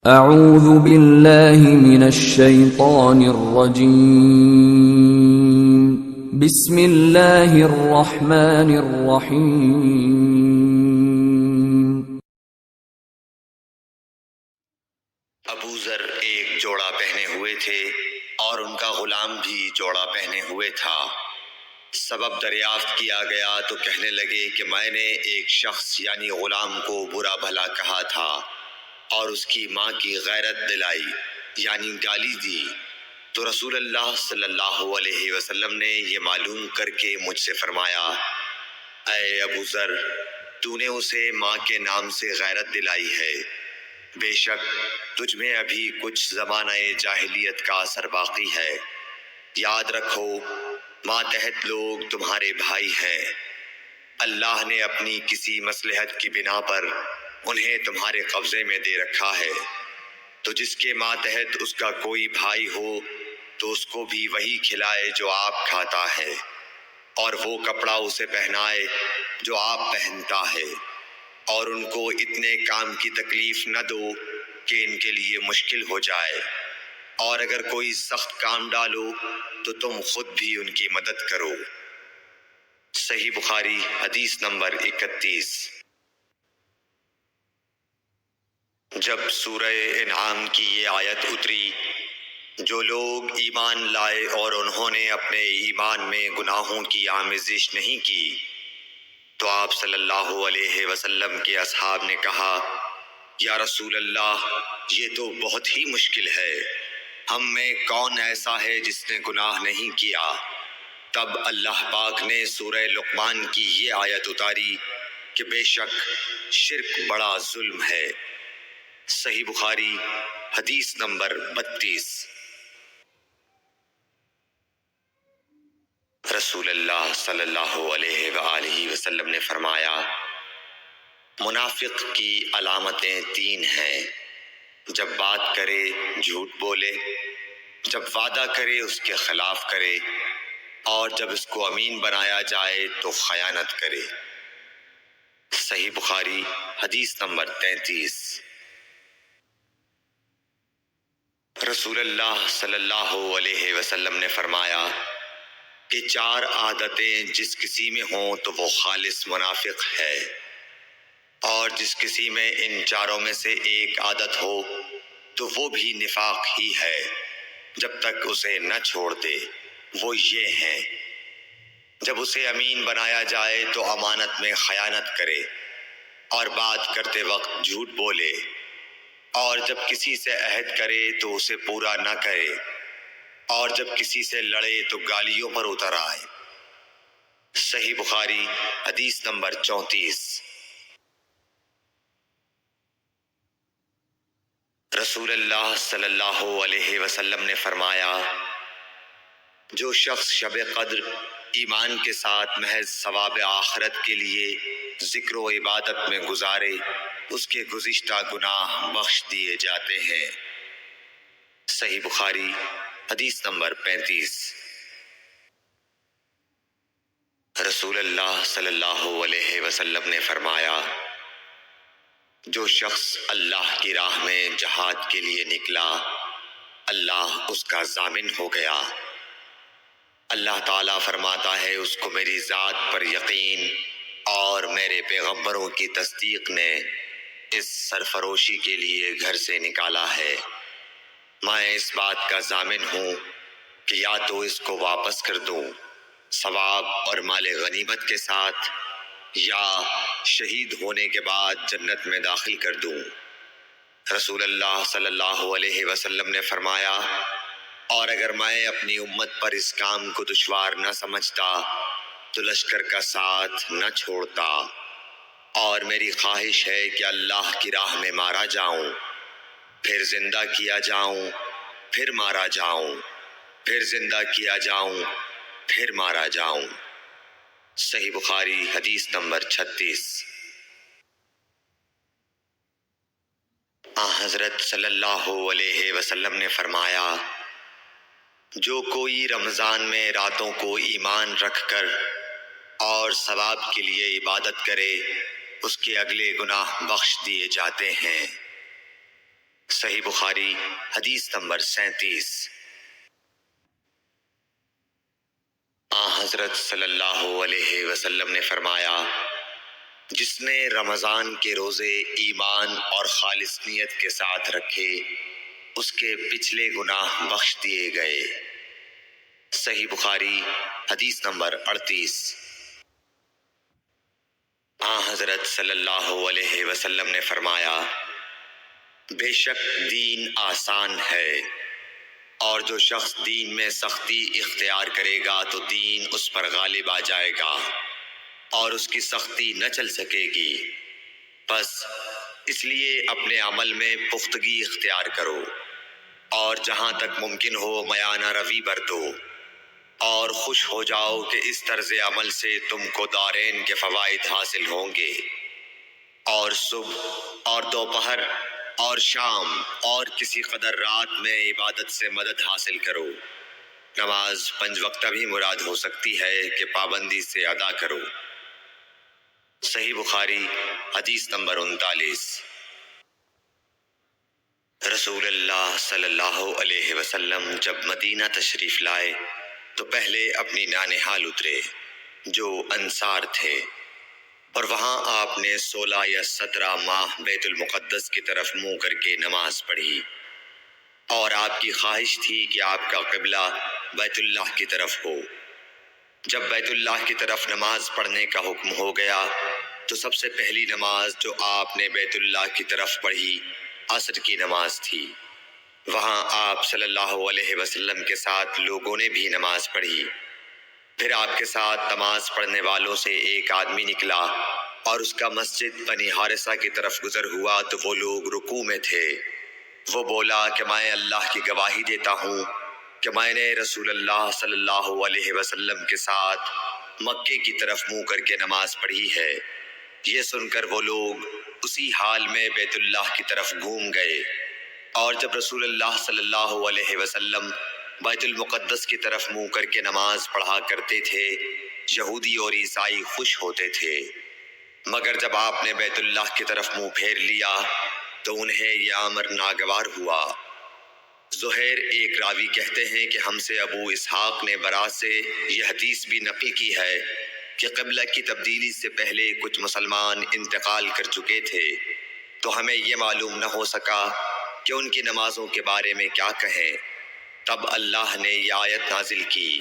اعوذ باللہ من الشیطان الرجیم بسم اللہ الرحمن الرحیم۔ ابو ذر ایک جوڑا پہنے ہوئے تھے اور ان کا غلام بھی جوڑا پہنے ہوئے تھا۔ سبب دریافت کیا گیا تو کہنے لگے کہ میں نے ایک شخص یعنی غلام کو برا بھلا کہا تھا اور اس کی ماں کی غیرت دلائی یعنی گالی دی، تو رسول اللہ صلی اللہ علیہ وسلم نے یہ معلوم کر کے مجھ سے فرمایا، اے ابو ذر، تو نے اسے ماں کے نام سے غیرت دلائی ہے، بے شک تجھ میں ابھی کچھ زمانہ جاہلیت کا اثر باقی ہے۔ یاد رکھو ماتحت لوگ تمہارے بھائی ہیں، اللہ نے اپنی کسی مصلحت کی بنا پر انہیں تمہارے قبضے میں دے رکھا ہے، تو جس کے ماتحت اس کا کوئی بھائی ہو تو اس کو بھی وہی کھلائے جو آپ کھاتا ہے، اور وہ کپڑا اسے پہنائے جو آپ پہنتا ہے، اور ان کو اتنے کام کی تکلیف نہ دو کہ ان کے لیے مشکل ہو جائے، اور اگر کوئی سخت کام ڈالو تو تم خود بھی ان کی مدد کرو۔ صحیح بخاری حدیث نمبر 31۔ جب سورہ انعام کی یہ آیت اتری، جو لوگ ایمان لائے اور انہوں نے اپنے ایمان میں گناہوں کی آمیزش نہیں کی، تو آپ صلی اللہ علیہ وسلم کے اصحاب نے کہا، یا رسول اللہ، یہ تو بہت ہی مشکل ہے، ہم میں کون ایسا ہے جس نے گناہ نہیں کیا؟ تب اللہ پاک نے سورہ لقمان کی یہ آیت اتاری کہ بے شک شرک بڑا ظلم ہے۔ صحیح بخاری حدیث نمبر 32۔ رسول اللہ صلی اللہ علیہ وآلہ وسلم نے فرمایا، منافق کی علامتیں 3 ہیں، جب بات کرے جھوٹ بولے، جب وعدہ کرے اس کے خلاف کرے، اور جب اس کو امین بنایا جائے تو خیانت کرے۔ صحیح بخاری حدیث نمبر 33۔ رسول اللہ صلی اللہ علیہ وسلم نے فرمایا کہ 4 عادتیں جس کسی میں ہوں تو وہ خالص منافق ہے، اور جس کسی میں ان 4 میں سے ایک عادت ہو تو وہ بھی نفاق ہی ہے جب تک اسے نہ چھوڑ دے۔ وہ یہ ہیں، جب اسے امین بنایا جائے تو امانت میں خیانت کرے، اور بات کرتے وقت جھوٹ بولے، اور جب کسی سے عہد کرے تو اسے پورا نہ کرے، اور جب کسی سے لڑے تو گالیوں پر اتر آئے۔ صحیح بخاری حدیث نمبر 34۔ رسول اللہ صلی اللہ علیہ وسلم نے فرمایا، جو شخص شب قدر ایمان کے ساتھ محض ثواب آخرت کے لیے ذکر و عبادت میں گزارے، اس کے گزشتہ گناہ بخش دیے جاتے ہیں۔ صحیح بخاری حدیث نمبر 35۔ رسول اللہ صلی اللہ علیہ وسلم نے فرمایا، جو شخص اللہ کی راہ میں جہاد کے لیے نکلا، اللہ اس کا ضامن ہو گیا۔ اللہ تعالیٰ فرماتا ہے، اس کو میری ذات پر یقین اور میرے پیغمبروں کی تصدیق نے اس سرفروشی کے لیے گھر سے نکالا ہے۔ میں اس بات کا ضامن ہوں کہ یا تو اس کو واپس کر دوں ثواب اور مال غنیمت کے ساتھ، یا شہید ہونے کے بعد جنت میں داخل کر دوں۔ رسول اللہ صلی اللہ علیہ وسلم نے فرمایا، اور اگر میں اپنی امت پر اس کام کو دشوار نہ سمجھتا تو لشکر کا ساتھ نہ چھوڑتا، اور میری خواہش ہے کہ اللہ کی راہ میں مارا جاؤں، پھر زندہ کیا جاؤں، پھر مارا جاؤں، پھر زندہ کیا جاؤں، پھر مارا جاؤں۔ صحیح بخاری حدیث نمبر 36۔ حضرت صلی اللہ علیہ وسلم نے فرمایا، جو کوئی رمضان میں راتوں کو ایمان رکھ کر اور ثواب کے لیے عبادت کرے، اس کے اگلے گناہ بخش دیے جاتے ہیں۔ صحیح بخاری حدیث نمبر 37۔ حضرت صلی اللہ علیہ وسلم نے فرمایا، جس نے رمضان کے روزے ایمان اور خالص نیت کے ساتھ رکھے اس کے پچھلے گناہ بخش دیے گئے۔ صحیح بخاری حدیث نمبر 38۔ حضرت صلی اللہ علیہ وسلم نے فرمایا، بے شک دین آسان ہے، اور جو شخص دین میں سختی اختیار کرے گا تو دین اس پر غالب آ جائے گا اور اس کی سختی نہ چل سکے گی۔ بس اس لیے اپنے عمل میں پختگی اختیار کرو اور جہاں تک ممکن ہو میانہ روی برتو، اور خوش ہو جاؤ کہ اس طرز عمل سے تم کو دارین کے فوائد حاصل ہوں گے، اور صبح اور دوپہر اور شام اور کسی قدر رات میں عبادت سے مدد حاصل کرو۔ نماز 5 وقتہ بھی مراد ہو سکتی ہے کہ پابندی سے ادا کرو۔ صحیح بخاری حدیث نمبر 39۔ رسول اللہ صلی اللہ علیہ وسلم جب مدینہ تشریف لائے تو پہلے اپنی نانہال اترے جو انصار تھے، اور وہاں آپ نے 16 یا 17 ماہ بیت المقدس کی طرف منہ کر کے نماز پڑھی، اور آپ کی خواہش تھی کہ آپ کا قبلہ بیت اللہ کی طرف ہو۔ جب بیت اللہ کی طرف نماز پڑھنے کا حکم ہو گیا تو سب سے پہلی نماز جو آپ نے بیت اللہ کی طرف پڑھی عصر کی نماز تھی۔ وہاں آپ صلی اللہ علیہ وسلم کے ساتھ لوگوں نے بھی نماز پڑھی۔ پھر آپ کے ساتھ نماز پڑھنے والوں سے ایک آدمی نکلا اور اس کا مسجد بنی حارثہ کی طرف گزر ہوا تو وہ لوگ رکوع میں تھے۔ وہ بولا کہ میں اللہ کی گواہی دیتا ہوں کہ میں نے رسول اللہ صلی اللہ علیہ وسلم کے ساتھ مکے کی طرف منہ کر کے نماز پڑھی ہے۔ یہ سن کر وہ لوگ اسی حال میں بیت اللہ کی طرف گھوم گئے، اور جب رسول اللہ صلی اللہ علیہ وسلم بیت المقدس کی طرف منہ کر کے نماز پڑھا کرتے تھے، یہودی اور عیسائی خوش ہوتے تھے، مگر جب آپ نے بیت اللہ کی طرف منہ پھیر لیا تو انہیں یہ امر ناگوار ہوا۔ زہیر ایک راوی کہتے ہیں کہ ہم سے ابو اسحاق نے برا سے یہ حدیث بھی نقل کی ہے کہ قبلہ کی تبدیلی سے پہلے کچھ مسلمان انتقال کر چکے تھے، تو ہمیں یہ معلوم نہ ہو سکا کہ ان کی نمازوں کے بارے میں کیا کہیں۔ تب اللہ نے یہ آیت نازل کی،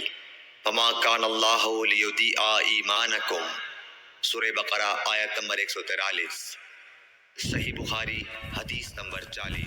وَمَا كَانَ اللَّهُ لِيُضِيعَ إِيمَانَكُمْ، سورہ بقرہ آیت نمبر 143۔ صحیح بخاری حدیث نمبر 40۔